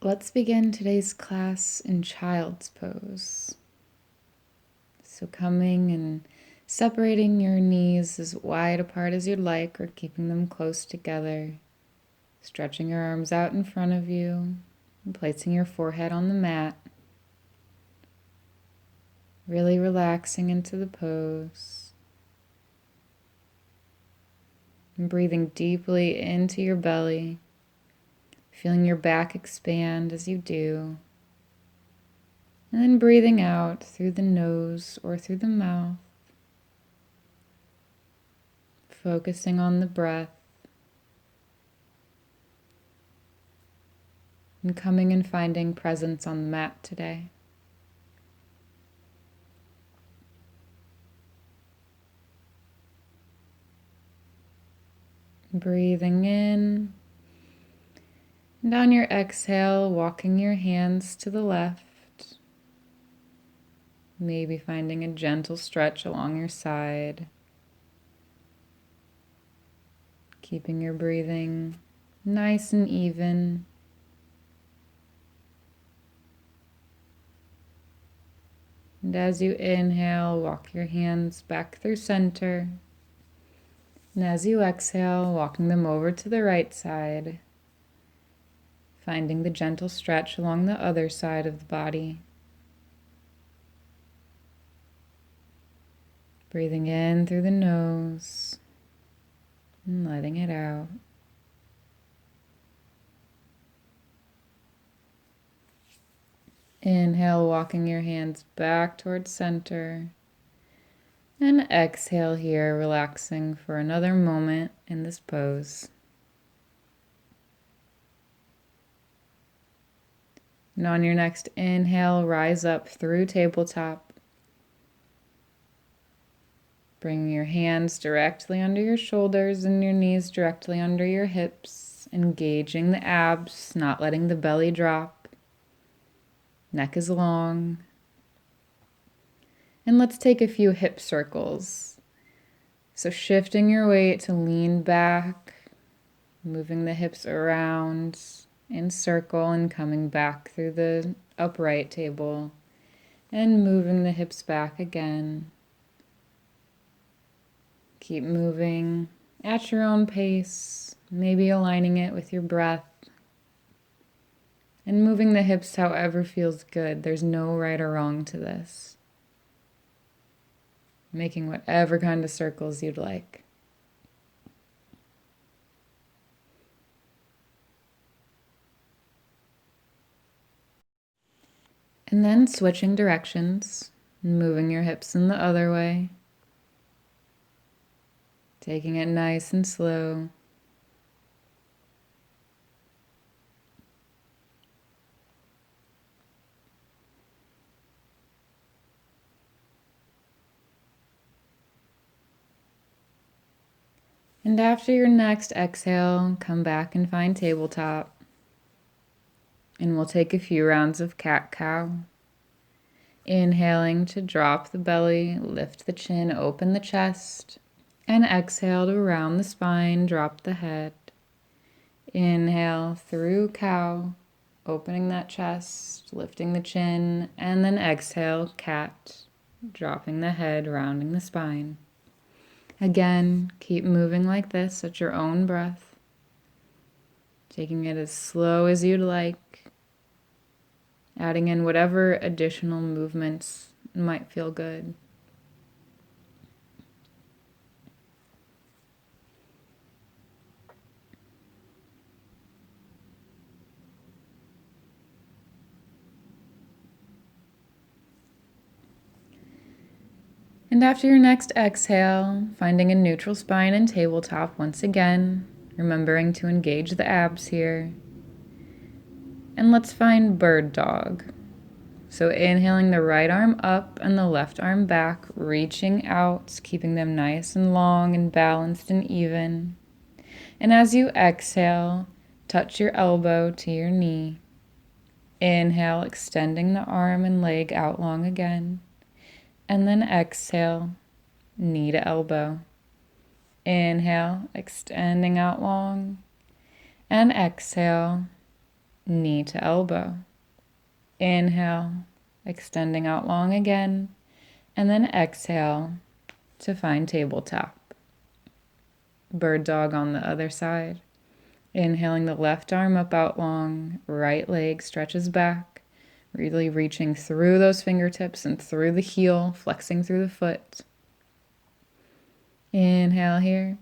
Let's begin today's class in child's pose. So coming and separating your knees as wide apart as you'd like, or keeping them close together. Stretching your arms out in front of you and placing your forehead on the mat. Really relaxing into the pose. And breathing deeply into your belly. Feeling your back expand as you do. And then breathing out through the nose or through the mouth. Focusing on the breath. And coming and finding presence on the mat today. Breathing in. And on your exhale, walking your hands to the left. Maybe finding a gentle stretch along your side. Keeping your breathing nice and even. And as you inhale, walk your hands back through center. And as you exhale, walking them over to the right side. Finding the gentle stretch along the other side of the body. Breathing in through the nose and letting it out. Inhale, walking your hands back towards center. And exhale here, relaxing for another moment in this pose. And on your next inhale, rise up through tabletop. Bring your hands directly under your shoulders and your knees directly under your hips, engaging the abs, not letting the belly drop. Neck is long. And let's take a few hip circles. So shifting your weight to lean back, moving the hips around in circle and coming back through the upright table and moving the hips back again. Keep moving at your own pace, maybe aligning it with your breath and moving the hips however feels good. There's no right or wrong to this. Making whatever kind of circles you'd like. And then switching directions, moving your hips in the other way. Taking it nice and slow. And after your next exhale, come back and find tabletop. And we'll take a few rounds of cat-cow. Inhaling to drop the belly, lift the chin, open the chest. And exhale to round the spine, drop the head. Inhale through cow, opening that chest, lifting the chin. And then exhale, cat, dropping the head, rounding the spine. Again, keep moving like this at your own breath. Taking it as slow as you'd like. Adding in whatever additional movements might feel good. And after your next exhale, finding a neutral spine and tabletop once again, remembering to engage the abs here. And let's find bird dog. So inhaling the right arm up and the left arm back, reaching out, keeping them nice and long and balanced and even. And as you exhale, touch your elbow to your knee. Inhale, extending the arm and leg out long again. And then exhale, knee to elbow. Inhale, extending out long. And exhale, knee to elbow. Inhale, extending out long again, and then exhale to find tabletop. Bird dog on the other side. Inhaling the left arm up out long, right leg stretches back, really reaching through those fingertips and through the heel, flexing through the foot. Inhale here.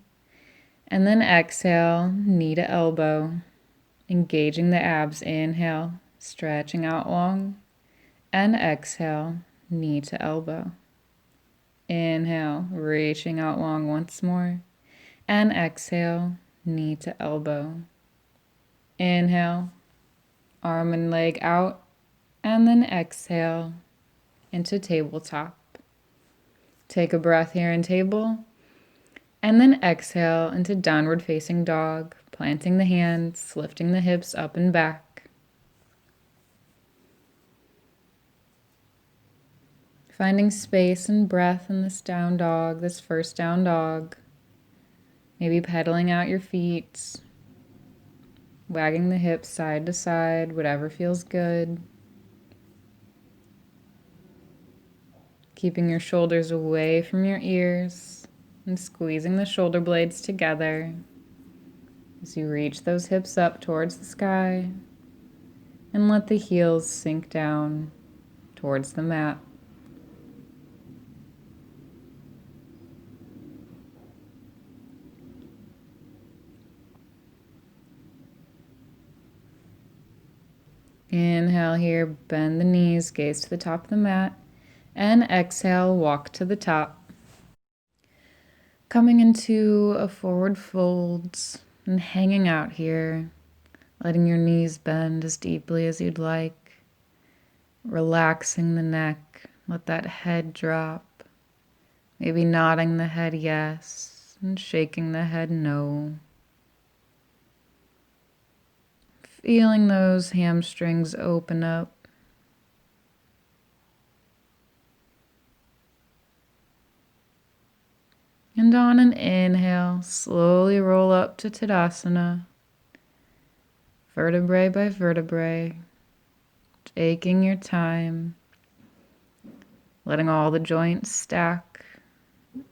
And then exhale, knee to elbow, engaging the abs. Inhale, stretching out long. And exhale, knee to elbow. Inhale, reaching out long once more. And exhale, knee to elbow. Inhale, arm and leg out. And then exhale into tabletop. Take a breath here in table. And then exhale into downward facing dog, planting the hands, lifting the hips up and back. Finding space and breath in this down dog, this first down dog. Maybe pedaling out your feet, wagging the hips side to side, whatever feels good. Keeping your shoulders away from your ears and squeezing the shoulder blades together as you reach those hips up towards the sky and let the heels sink down towards the mat. Inhale here, bend the knees, gaze to the top of the mat, and exhale, walk to the top. Coming into a forward fold and hanging out here, letting your knees bend as deeply as you'd like, relaxing the neck, let that head drop, maybe nodding the head yes and shaking the head no. Feeling those hamstrings open up. And on an inhale, slowly roll up to Tadasana, vertebrae by vertebrae, taking your time, letting all the joints stack,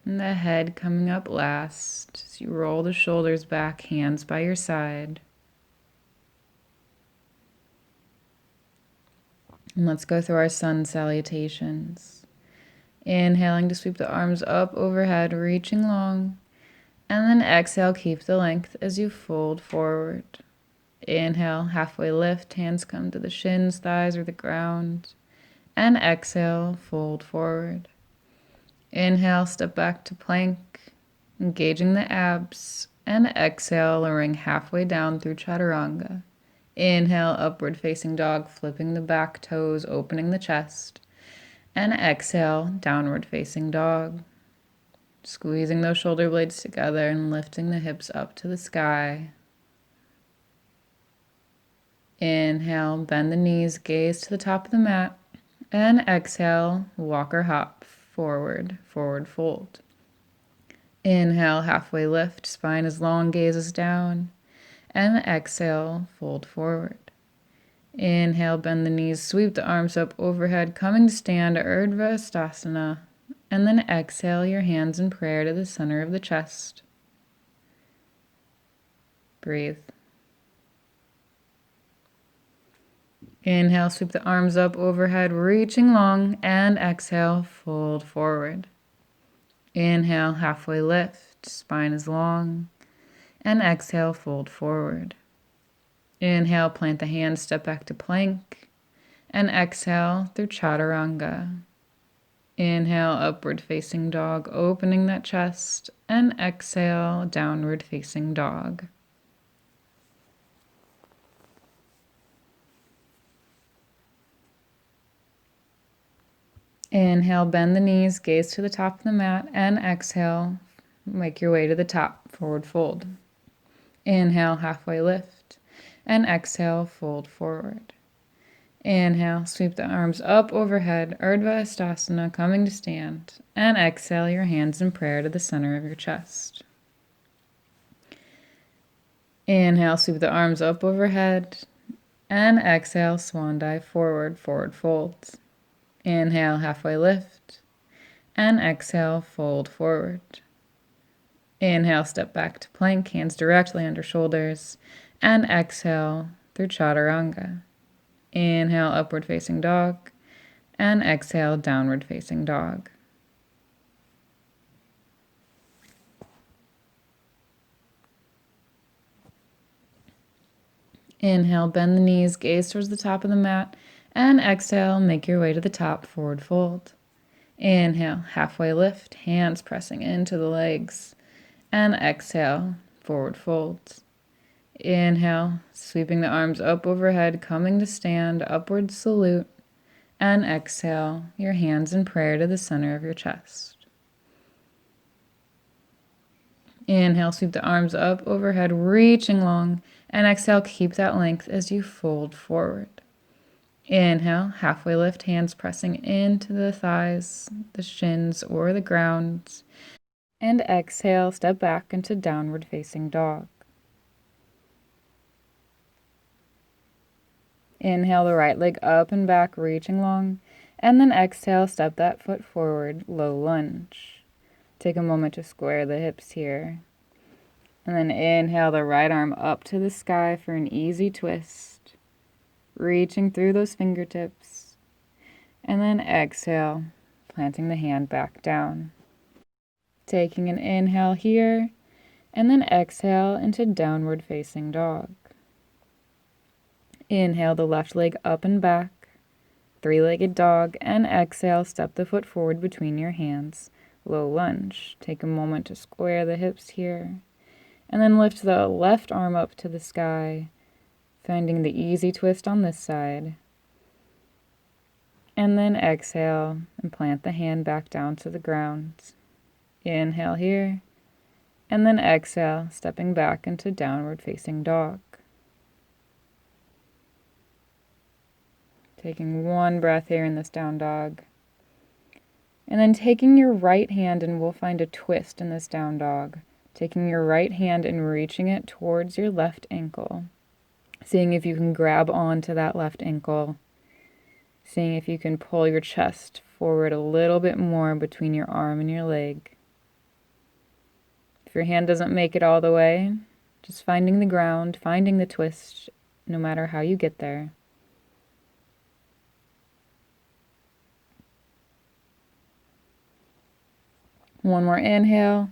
and the head coming up last as you roll the shoulders back, hands by your side. And let's go through our sun salutations. Inhaling to sweep the arms up overhead, reaching long. And then exhale, keep the length as you fold forward. Inhale, halfway lift, hands come to the shins, thighs, or the ground. And exhale, fold forward. Inhale, step back to plank, engaging the abs. And exhale, lowering halfway down through chaturanga. Inhale, upward facing dog, flipping the back toes, opening the chest. And exhale, downward facing dog. Squeezing those shoulder blades together and lifting the hips up to the sky. Inhale, bend the knees, gaze to the top of the mat. And exhale, walk or hop, forward, forward fold. Inhale, halfway lift, spine as long, gaze is down. And exhale, fold forward. Inhale, bend the knees, sweep the arms up overhead, coming to stand, Urdhva Hastasana. And then exhale your hands in prayer to the center of the chest. Breathe. Inhale, sweep the arms up overhead, reaching long, and exhale, fold forward. Inhale, halfway lift, spine is long, and exhale, fold forward. Inhale, plant the hands, step back to plank, and exhale through chaturanga. Inhale, upward facing dog, opening that chest, and exhale, downward facing dog. Inhale, bend the knees, gaze to the top of the mat, and exhale, make your way to the top, forward fold. Inhale, halfway lift, and exhale, fold forward. Inhale, sweep the arms up overhead, Urdhva Hastasana, coming to stand, and exhale your hands in prayer to the center of your chest. Inhale, sweep the arms up overhead, And exhale, swan dive forward, forward fold. Inhale, halfway lift. And exhale, fold forward. Inhale, step back to plank, hands directly under shoulders. And exhale through chaturanga. Inhale, upward facing dog. And exhale, downward facing dog. Inhale, bend the knees, gaze towards the top of the mat. And exhale, make your way to the top, forward fold. Inhale, halfway lift, hands pressing into the legs. And exhale, forward fold. Inhale, sweeping the arms up overhead, coming to stand, upward salute. And exhale, your hands in prayer to the center of your chest. Inhale, sweep the arms up overhead, reaching long. And exhale, keep that length as you fold forward. Inhale, halfway lift, hands pressing into the thighs, the shins, or the ground. And exhale, step back into downward facing dog. Inhale the right leg up and back, reaching long. And then exhale, step that foot forward, low lunge. Take a moment to square the hips here. And then inhale the right arm up to the sky for an easy twist. Reaching through those fingertips. And then exhale, planting the hand back down. Taking an inhale here. And then exhale into downward facing dog. Inhale the left leg up and back, three-legged dog, and exhale, step the foot forward between your hands, low lunge. Take a moment to square the hips here, and then lift the left arm up to the sky, finding the easy twist on this side. And then exhale and plant the hand back down to the ground. Inhale here, and then exhale, stepping back into downward facing dog. Taking one breath here in this down dog. And then taking your right hand, and we'll find a twist in this down dog. Taking your right hand and reaching it towards your left ankle. Seeing if you can grab onto that left ankle. Seeing if you can pull your chest forward a little bit more between your arm and your leg. If your hand doesn't make it all the way, just finding the ground, finding the twist, no matter how you get there. One more inhale,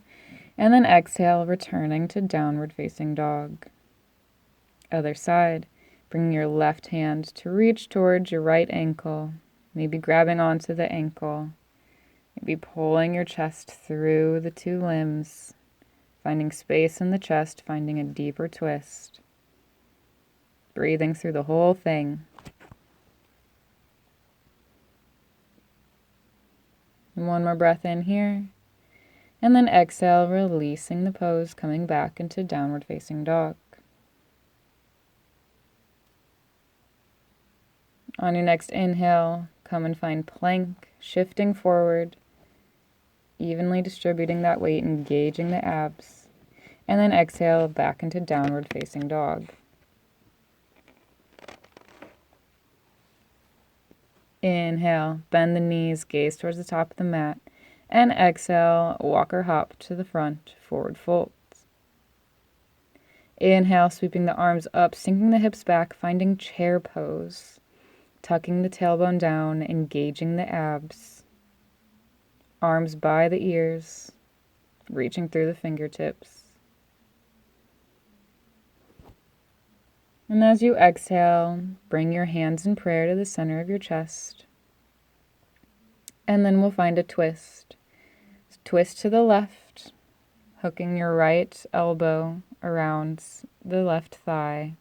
and then exhale, returning to downward facing dog. Other side, bring your left hand to reach towards your right ankle, maybe grabbing onto the ankle, maybe pulling your chest through the two limbs, finding space in the chest, finding a deeper twist, breathing through the whole thing. And one more breath in here. And then exhale, releasing the pose, coming back into downward facing dog. On your next inhale, come and find plank, shifting forward, evenly distributing that weight, engaging the abs. And then exhale, back into downward facing dog. Inhale, bend the knees, gaze towards the top of the mat. And exhale, walk or hop to the front, forward folds. Inhale, sweeping the arms up, sinking the hips back, finding chair pose. Tucking the tailbone down, engaging the abs. Arms by the ears, reaching through the fingertips. And as you exhale, bring your hands in prayer to the center of your chest. And then we'll find a twist. Twist to the left, hooking your right elbow around the left thigh.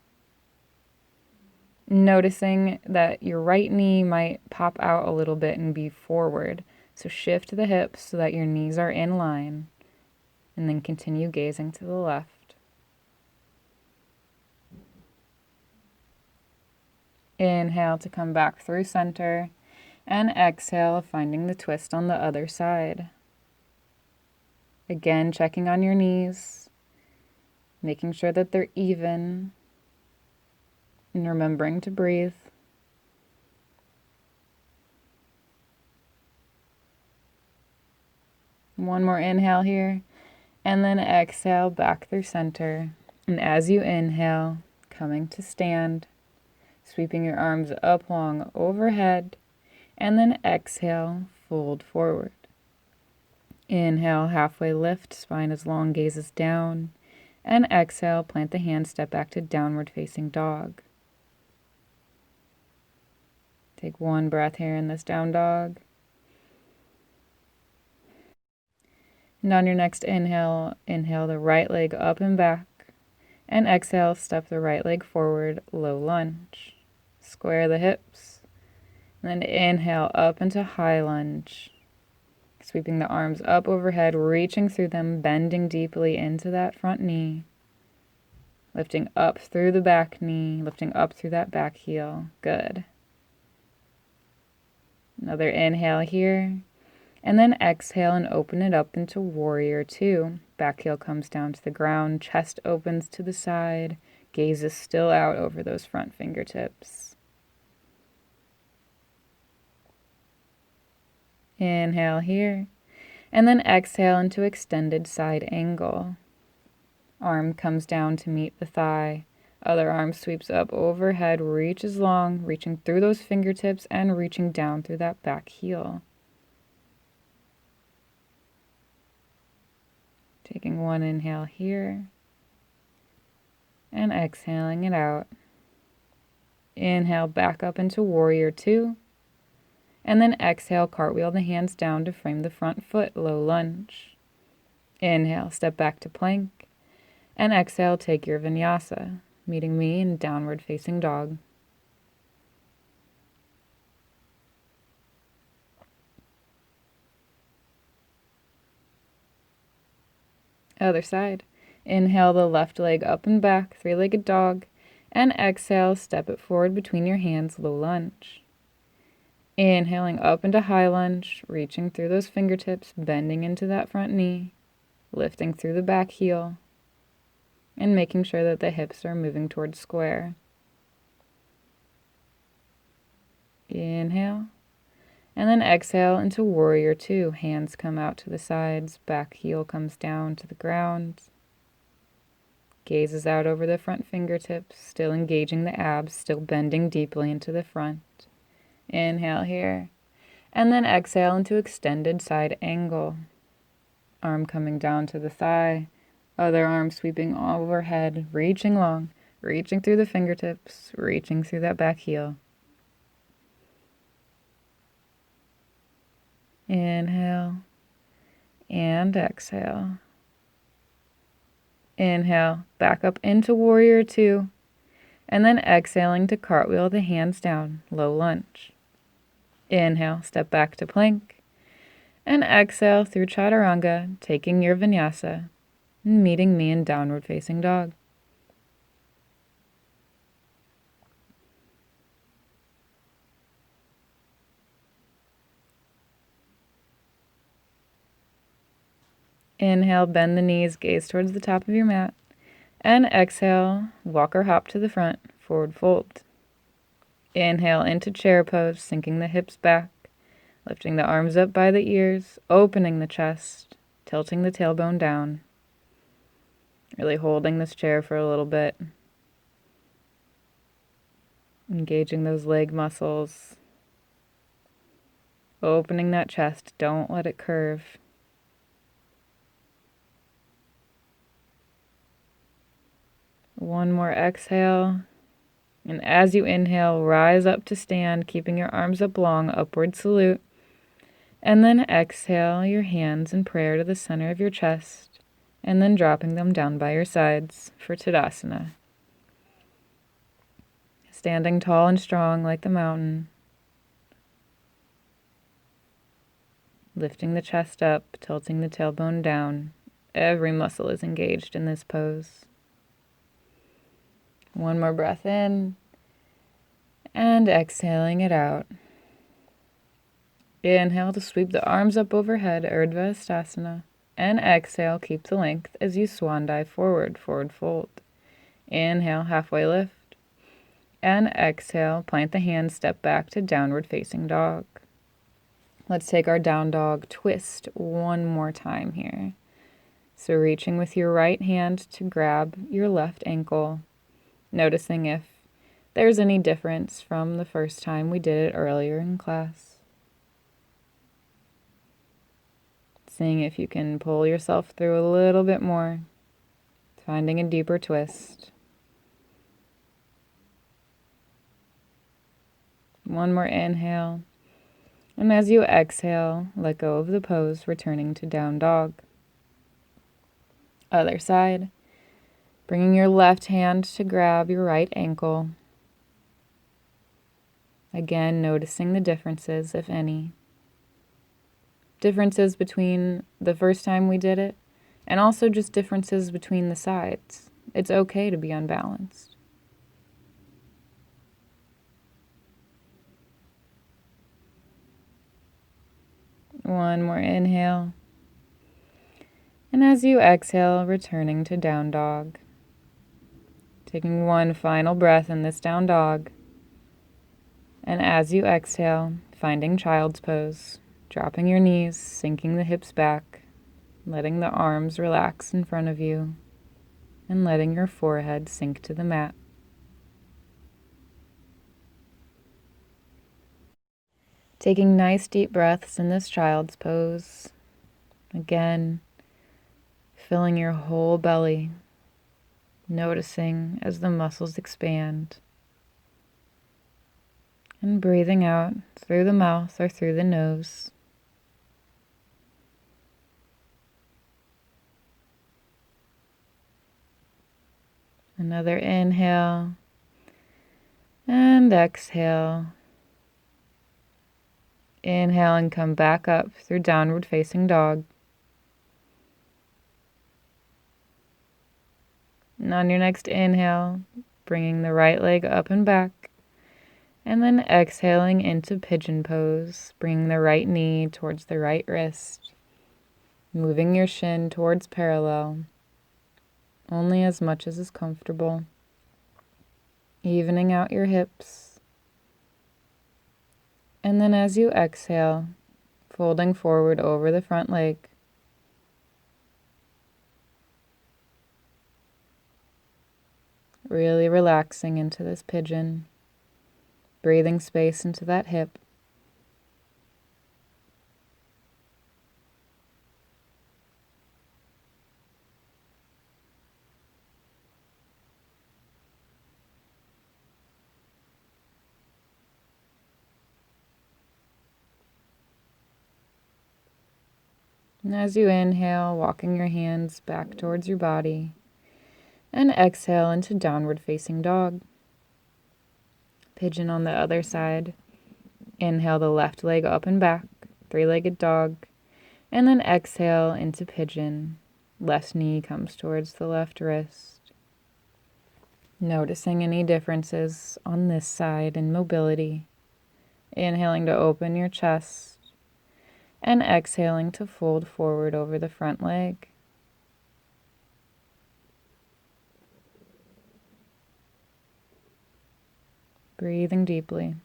Noticing that your right knee might pop out a little bit and be forward. So shift the hips so that your knees are in line. And then continue gazing to the left. Inhale to come back through center. And exhale, finding the twist on the other side. Again, checking on your knees, making sure that they're even. And remembering to breathe. One more inhale here. And then exhale back through center. And as you inhale, coming to stand, sweeping your arms up long overhead. And then exhale, fold forward. Inhale, halfway lift, spine as long, gazes down. And exhale, plant the hands, step back to downward facing dog. Take one breath here in this down dog. And on your next inhale, inhale the right leg up and back. And exhale, step the right leg forward, low lunge. Square the hips. And then inhale up into high lunge. Sweeping the arms up overhead, reaching through them, bending deeply into that front knee. Lifting up through the back knee, lifting up through that back heel. Good. Another inhale here. And then exhale and open it up into warrior two. Back heel comes down to the ground, chest opens to the side, gaze is still out over those front fingertips. Inhale here. And then exhale into extended side angle. Arm comes down to meet the thigh. Other arm sweeps up overhead, reaches long, reaching through those fingertips and reaching down through that back heel. Taking one inhale here. And exhaling it out. Inhale back up into warrior two. And then exhale, cartwheel the hands down to frame the front foot, low lunge. Inhale, step back to plank. And exhale, take your vinyasa, meeting me in downward facing dog. Other side. Inhale the left leg up and back, three-legged dog. And exhale, step it forward between your hands, low lunge. Inhaling up into high lunge, reaching through those fingertips, bending into that front knee, lifting through the back heel, and making sure that the hips are moving towards square. Inhale. And then exhale into warrior two. Hands come out to the sides, back heel comes down to the ground. Gazes out over the front fingertips, still engaging the abs, still bending deeply into the front. Inhale here. And then exhale into extended side angle. Arm coming down to the thigh. Other arm sweeping overhead, reaching long, reaching through the fingertips, reaching through that back heel. Inhale and exhale. Inhale, back up into warrior two. And then exhaling to cartwheel the hands down, low lunge. Inhale, step back to plank. And exhale through chaturanga, taking your vinyasa, and meeting me in downward facing dog. Inhale, bend the knees, gaze towards the top of your mat. And exhale, walk or hop to the front, forward fold. Inhale into chair pose, sinking the hips back, lifting the arms up by the ears, opening the chest, tilting the tailbone down. Really holding this chair for a little bit. Engaging those leg muscles. Opening that chest, don't let it curve. One more exhale. And as you inhale, rise up to stand, keeping your arms up long, upward salute. And then exhale your hands in prayer to the center of your chest, and then dropping them down by your sides for Tadasana. Standing tall and strong like the mountain. Lifting the chest up, tilting the tailbone down. Every muscle is engaged in this pose. One more breath in, and exhaling it out. Inhale to sweep the arms up overhead, Urdhva Hastasana, and exhale, keep the length as you swan dive forward, forward fold. Inhale, halfway lift. And exhale, plant the hands, step back to downward facing dog. Let's take our down dog twist one more time here. So reaching with your right hand to grab your left ankle, noticing if there's any difference from the first time we did it earlier in class. Seeing if you can pull yourself through a little bit more, finding a deeper twist. One more inhale. And as you exhale, let go of the pose, returning to down dog. Other side. Bringing your left hand to grab your right ankle. Again, noticing the differences, if any. Differences between the first time we did it, and also just differences between the sides. It's okay to be unbalanced. One more inhale. And as you exhale, returning to down dog. Taking one final breath in this down dog. And as you exhale, finding child's pose, dropping your knees, sinking the hips back, letting the arms relax in front of you, and letting your forehead sink to the mat. Taking nice deep breaths in this child's pose. Again, filling your whole belly, noticing as the muscles expand. And breathing out through the mouth or through the nose. Another inhale and exhale. Inhale and come back up through downward facing dog. And on your next inhale, bringing the right leg up and back. And then exhaling into pigeon pose, bringing the right knee towards the right wrist. Moving your shin towards parallel, only as much as is comfortable. Evening out your hips. And then as you exhale, folding forward over the front leg. Really relaxing into this pigeon. Breathing space into that hip. And as you inhale, walking your hands back towards your body. And exhale into downward facing dog. Pigeon on the other side. Inhale the left leg up and back, three-legged dog. And then exhale into pigeon. Left knee comes towards the left wrist. Noticing any differences on this side in mobility. Inhaling to open your chest. And exhaling to fold forward over the front leg. Breathing deeply.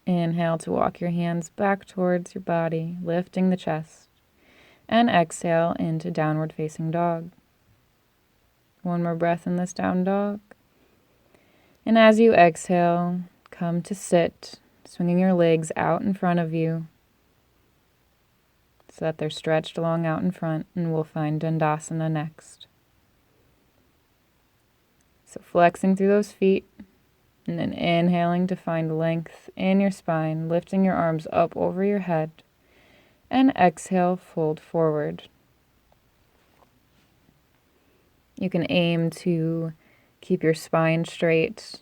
Inhale to walk your hands back towards your body, lifting the chest. And exhale into downward facing dog. One more breath in this down dog. And as you exhale, come to sit, swinging your legs out in front of you so that they're stretched long out in front, and we'll find Dandasana next. So flexing through those feet, and then inhaling to find length in your spine, lifting your arms up over your head, and exhale, fold forward. You can aim to keep your spine straight,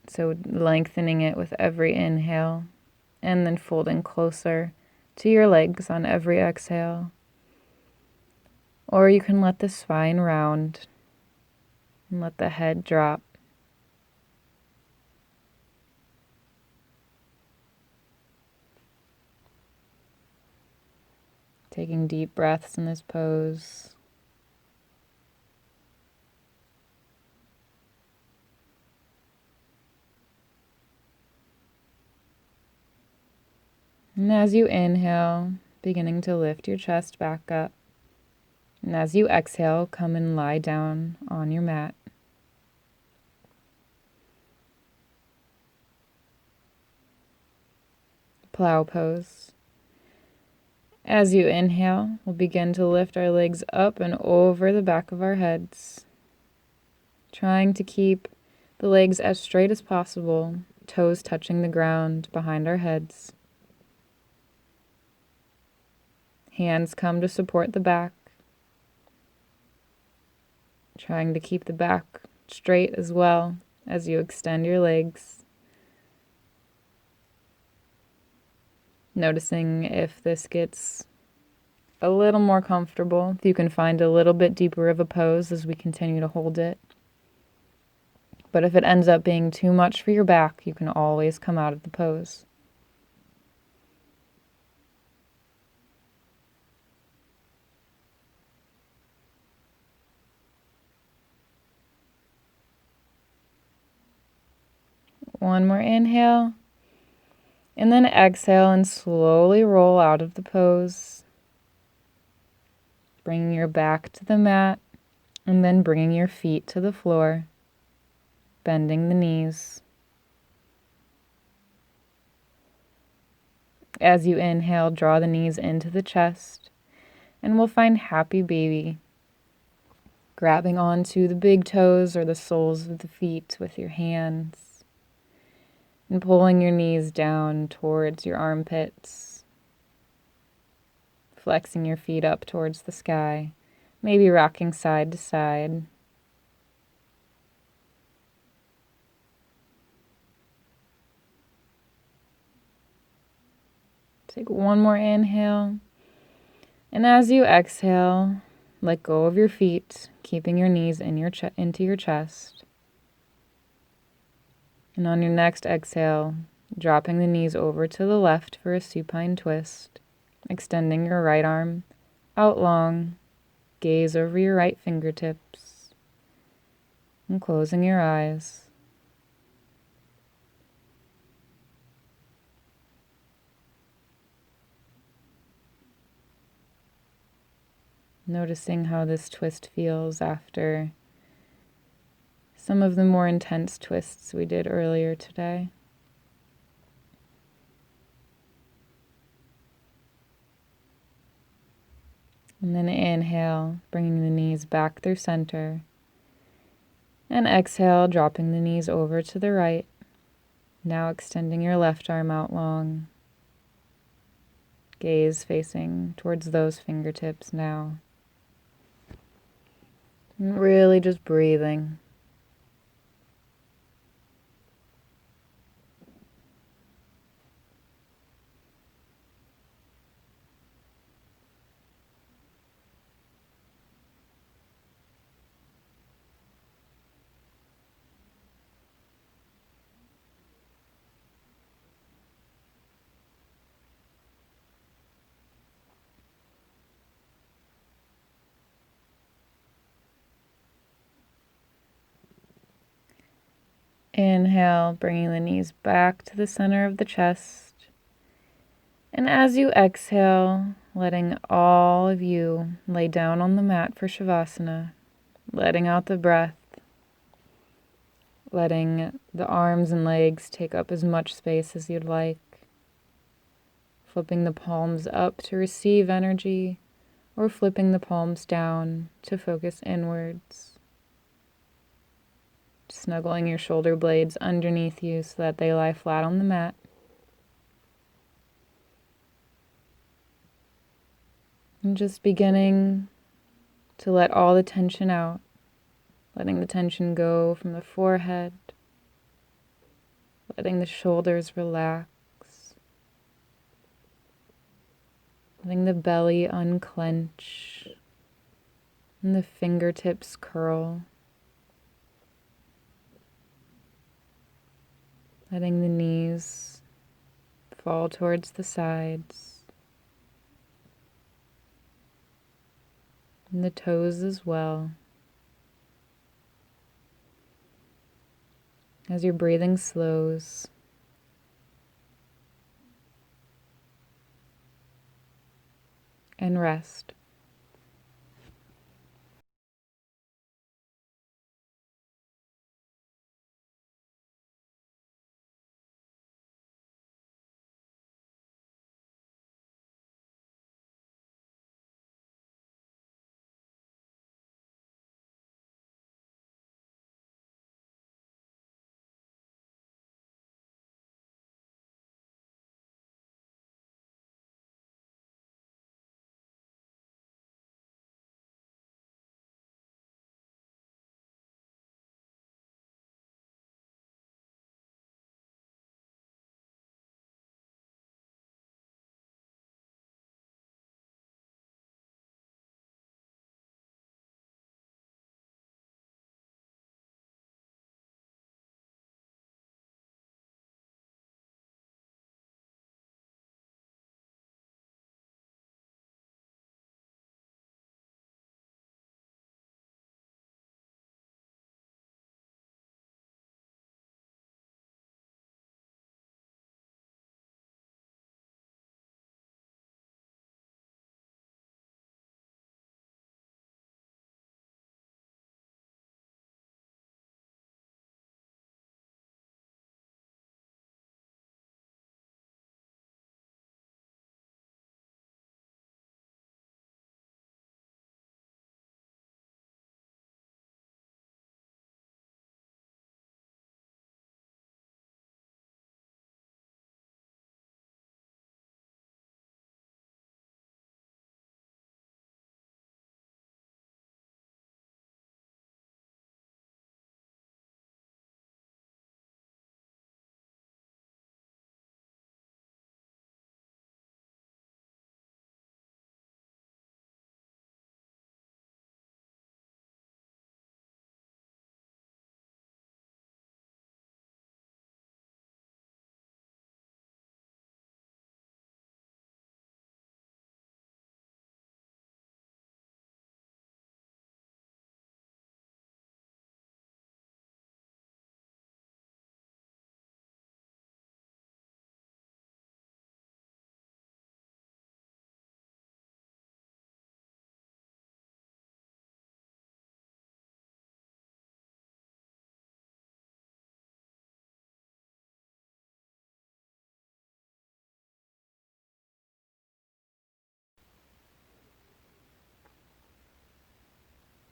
so lengthening it with every inhale, and then folding closer to your legs on every exhale. Or you can let the spine round and let the head drop. Taking deep breaths in this pose. And as you inhale, beginning to lift your chest back up. And as you exhale, come and lie down on your mat. Plow pose. As you inhale, we'll begin to lift our legs up and over the back of our heads, trying to keep the legs as straight as possible, toes touching the ground behind our heads. Hands come to support the back, trying to keep the back straight as well as you extend your legs. Noticing if this gets a little more comfortable, if you can find a little bit deeper of a pose as we continue to hold it. But if it ends up being too much for your back, you can always come out of the pose. One more inhale. And then exhale and slowly roll out of the pose. Bringing your back to the mat and then bringing your feet to the floor. Bending the knees. As you inhale, draw the knees into the chest. And we'll find happy baby. Grabbing onto the big toes or the soles of the feet with your hands. And pulling your knees down towards your armpits. Flexing your feet up towards the sky. Maybe rocking side to side. Take one more inhale. And as you exhale, let go of your feet, keeping your knees in into your chest. And on your next exhale, dropping the knees over to the left for a supine twist, extending your right arm out long, gaze over your right fingertips, and closing your eyes. Noticing how this twist feels after some of the more intense twists we did earlier today. And then inhale, bringing the knees back through center. And exhale, dropping the knees over to the right. Now extending your left arm out long. Gaze facing towards those fingertips now. And really just breathing. Inhale, bringing the knees back to the center of the chest. And as you exhale, letting all of you lay down on the mat for Shavasana, letting out the breath, letting the arms and legs take up as much space as you'd like, flipping the palms up to receive energy, or flipping the palms down to focus inwards. Snuggling your shoulder blades underneath you so that they lie flat on the mat. And just beginning to let all the tension out, letting the tension go from the forehead, letting the shoulders relax, letting the belly unclench, and the fingertips curl. Letting the knees fall towards the sides. and the toes as well. As your breathing slows, and rest.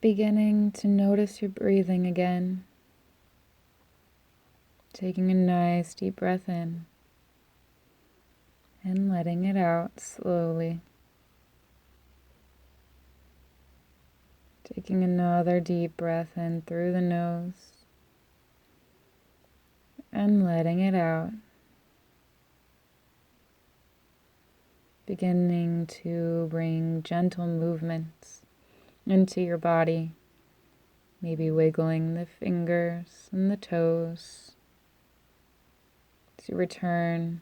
Beginning to notice your breathing again. Taking a nice deep breath in and letting it out slowly. Taking another deep breath in through the nose and letting it out. Beginning to bring gentle movements into your body. Maybe wiggling the fingers and the toes as you returning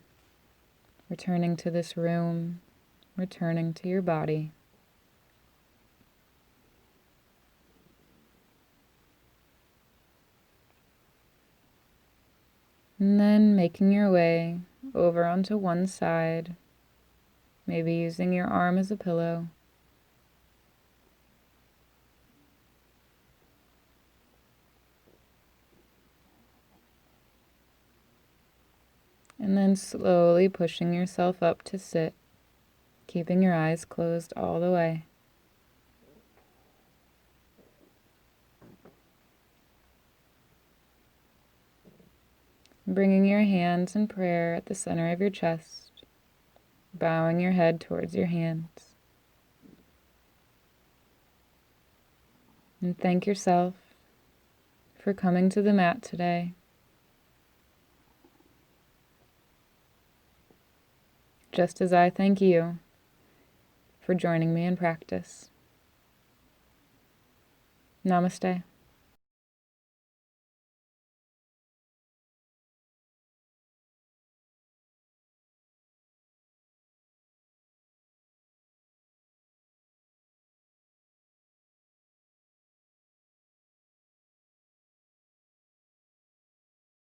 to this room, returning to your body. And then making your way over onto one side, maybe using your arm as a pillow. And then slowly pushing yourself up to sit, keeping your eyes closed all the way. Bringing your hands in prayer at the center of your chest, bowing your head towards your hands. And thank yourself for coming to the mat today. Just as I thank you for joining me in practice. Namaste.